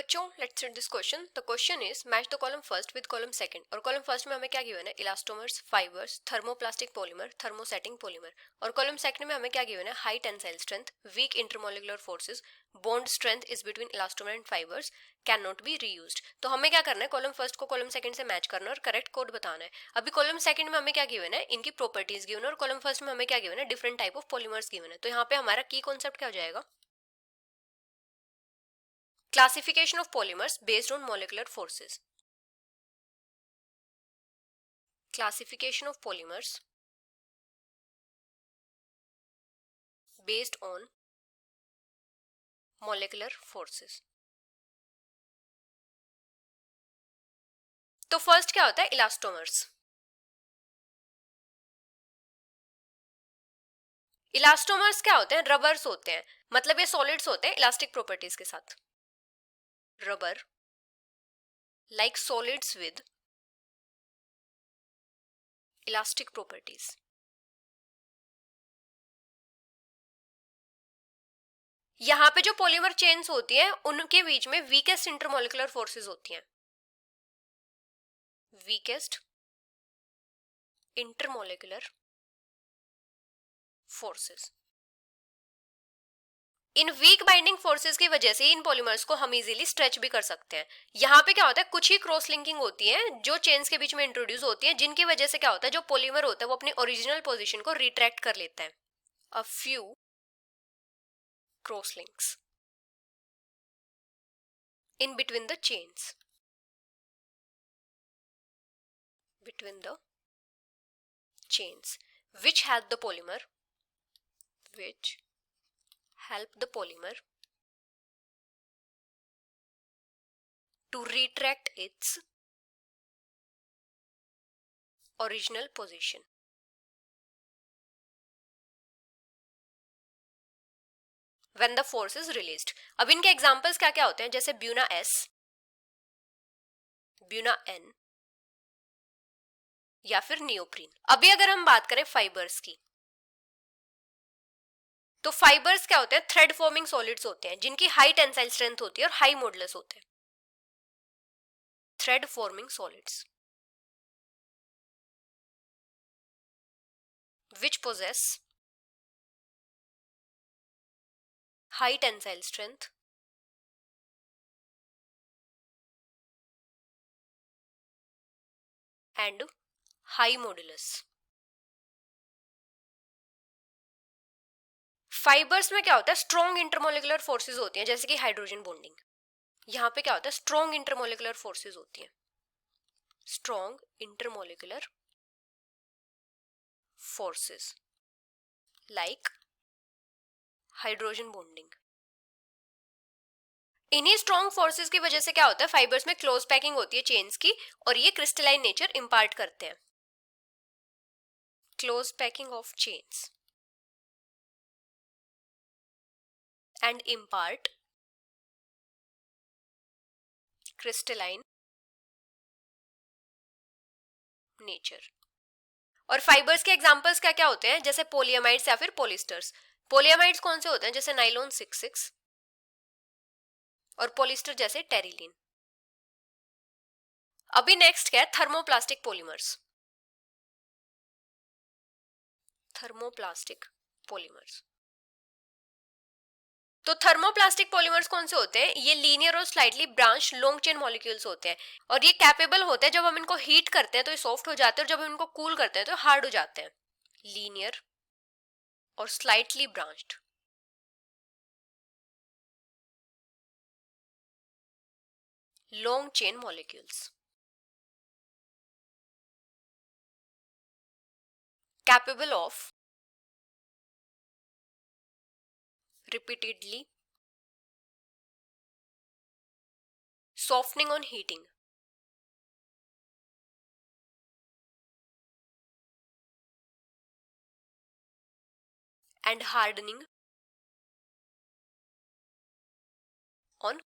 बच्चों let's read this question. The question is match the column first with column second. और column first में हमें क्या given है? Elastomers, fibres, thermoplastic polymer, thermosetting polymer. और column second में हमें क्या गिवन है? High tensile strength, weak intermolecular forces, bond strength is between elastomer and fibres, can not be reused. तो हमें क्या करना है? कॉलम फर्स्ट को कॉलम सेकंड से मैच करना और करेक्ट कोड बताना है। अभी कॉलम सेकंड में हमें क्या गिवन है? इनकी प्रॉपर्टीज गिवन है। और कॉलम फर्स्ट में हमें क्या गिवन है? Different type of polymers given है। तो यहाँ पे हमारा की कॉन्सेप्ट क्या हो जाएगा? Classification of polymers based on molecular forces. Classification of polymers based on molecular forces. तो फर्स्ट क्या होता है? इलास्टोमर्स। इलास्टोमर्स क्या होते हैं? रबर्स होते हैं, मतलब ये सॉलिड्स होते हैं इलास्टिक प्रॉपर्टीज के साथ। Rubber like solids with elastic properties. यहाँ पे जो पॉलीमर चेन्स होती हैं उनके बीच में वीकेस्ट इंटरमोलिकुलर फोर्सेस होती हैं। Weakest intermolecular forces. इन वीक बाइंडिंग फोर्सेस की वजह से इन पॉलीमर्स को हम इजीली स्ट्रेच भी कर सकते हैं। यहाँ पे क्या होता है? कुछ ही क्रॉस लिंकिंग होती है जो चेन्स के बीच में इंट्रोड्यूस होती है, जिनकी वजह से क्या होता है? जो पॉलीमर होता है वो अपनी ओरिजिनल पोजीशन को रिट्रैक्ट कर लेता है। A few cross links in between the chains, between the chains which help the polymer to retract its original position. When the force is released. अब इनके एग्जांपल्स क्या क्या होते हैं? जैसे ब्यूना S, ब्यूना N या फिर नियोप्रीन। अभी अगर हम बात करें फाइबर्स की, तो फाइबर्स क्या होते हैं? थ्रेड फॉर्मिंग सॉलिड्स होते हैं जिनकी हाई टेंसाइल स्ट्रेंथ होती है और हाई मॉडुलस होते हैं। Thread forming solids which possess high tensile strength and high modulus. Fibres में क्या होता है? स्ट्रॉन्ग इंटरमोलिकुलर फोर्सेस होती हैं, जैसे कि हाइड्रोजन बॉन्डिंग। यहाँ पे क्या होता है? स्ट्रॉन्ग इंटरमोलिकुलर फोर्सेस होती हैं, strong intermolecular forces like hydrogen bonding. इन्हीं स्ट्रॉन्ग फोर्सेस की वजह से क्या होता है? फाइबर्स में क्लोज पैकिंग होती है चेन्स की, और ये क्रिस्टलाइन नेचर इंपार्ट करते हैं। Close packing of chains and इंपार्ट crystalline nature. और फाइबर्स के एग्जांपल्स क्या क्या होते हैं? जैसे पोलियमाइड्स या फिर पॉलिस्टर्स। पोलियमाइड्स कौन से होते हैं? जैसे नाइलॉन 66, और पॉलिस्टर जैसे टेरिलीन। अभी नेक्स्ट क्या है? Thermoplastic polymers. Thermoplastic polymers. तो थर्मोप्लास्टिक पॉलीमर्स कौन से होते हैं? ये लीनियर और slightly branch long chain molecules होते हैं, और ये कैपेबल होते हैं, जब हम इनको हीट करते हैं तो ये सॉफ्ट हो जाते हैं, और जब हम इनको कूल करते हैं तो हार्ड हो जाते हैं। लीनियर और slightly branched long chain molecules capable of repeatedly softening on heating and hardening on।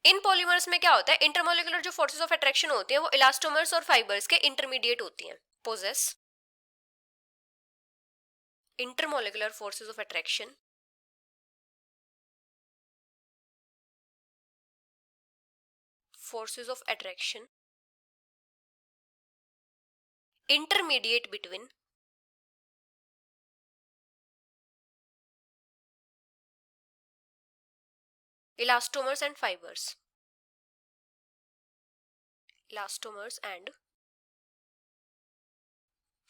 In polymers में क्या होता है? इंटरमोलिकुलर जो फोर्सेस ऑफ अट्रैक्शन होती हैं वो इलास्टोमर्स और फाइबर्स के इंटरमीडिएट होती हैं। पोजेस intermolecular forces of attraction forces of attraction intermediate between elastomers and fibers. Elastomers and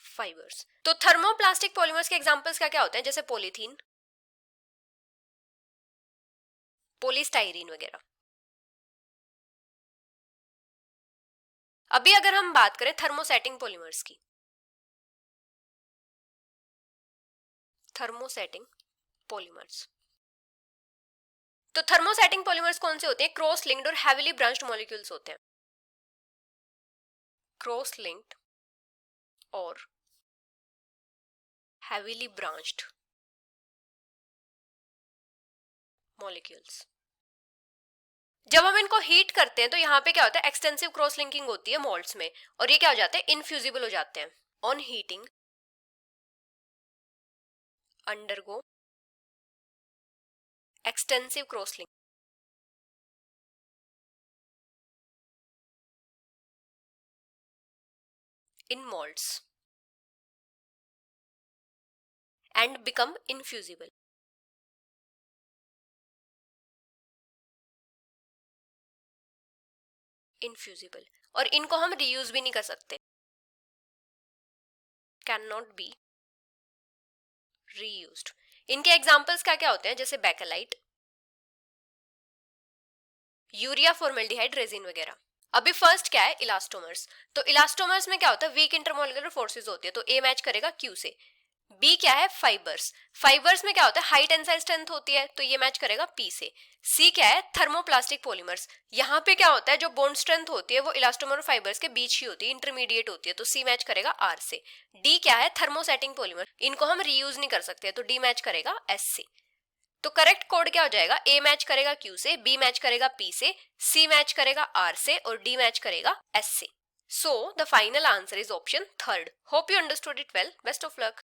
fibres. तो थर्मोप्लास्टिक पॉलीमर्स के एग्जांपल्स क्या क्या होते हैं, जैसे पॉलीथीन, पॉलीस्टाइरीन वगैरह. अभी अगर हम बात करें थर्मोसेटिंग पॉलीमर्स की, थर्मोसेटिंग पॉलीमर्स, तो थर्मोसेटिंग पॉलीमर्स कौन से होते हैं? क्रॉस लिंक्ड और हैवीली ब्रांच्ड मॉलिक्यूल्स होते हैं. क्रॉस लिंक्ड और हैवीली ब्रांच्ड मॉलिक्यूल्स. जब हम इनको हीट करते हैं तो यहाँ पे क्या होता है? एक्सटेंसिव क्रॉस लिंकिंग होती है मोल्ड्स में, और ये क्या हो जाते हैं? इनफ्यूजिबल हो जाते हैं. On heating undergo extensive cross link in molds and become infusible. Infusible. और इनको हम रीयूज भी नहीं कर सकते. Can not be reused. इनके एग्जांपल्स क्या क्या होते हैं? जैसे बेकेलाइट, यूरिया फॉर्मेल्डिहाइड रेजिन वगैरह. अभी फर्स्ट क्या है? इलास्टोमर्स. तो इलास्टोमर्स में क्या होता है? वीक इंटरमोलिकुलर फोर्सेस होती है, तो ए मैच करेगा क्यू से. बी क्या है? फाइबर्स. फाइबर्स में क्या होता है? हाई टेंसाइल स्ट्रेंथ होती है, तो ये मैच करेगा पी से. सी क्या है? Thermoplastic polymers. यहाँ पे क्या होता है? जो बॉन्ड स्ट्रेंथ होती है वो इलास्टोमर और फाइबर्स के बीच ही होती है, इंटरमीडिएट होती है, तो सी मैच करेगा आर से. डी क्या है? Thermosetting polymer. इनको हम रीयूज नहीं कर सकते, तो डी मैच करेगा एस से. तो करेक्ट कोड क्या हो जाएगा? ए मैच करेगा क्यू से, बी मैच करेगा पी से, सी मैच करेगा आर से, और डी मैच करेगा एस से. So the final answer is option third. Hope you understood it well. Best of luck.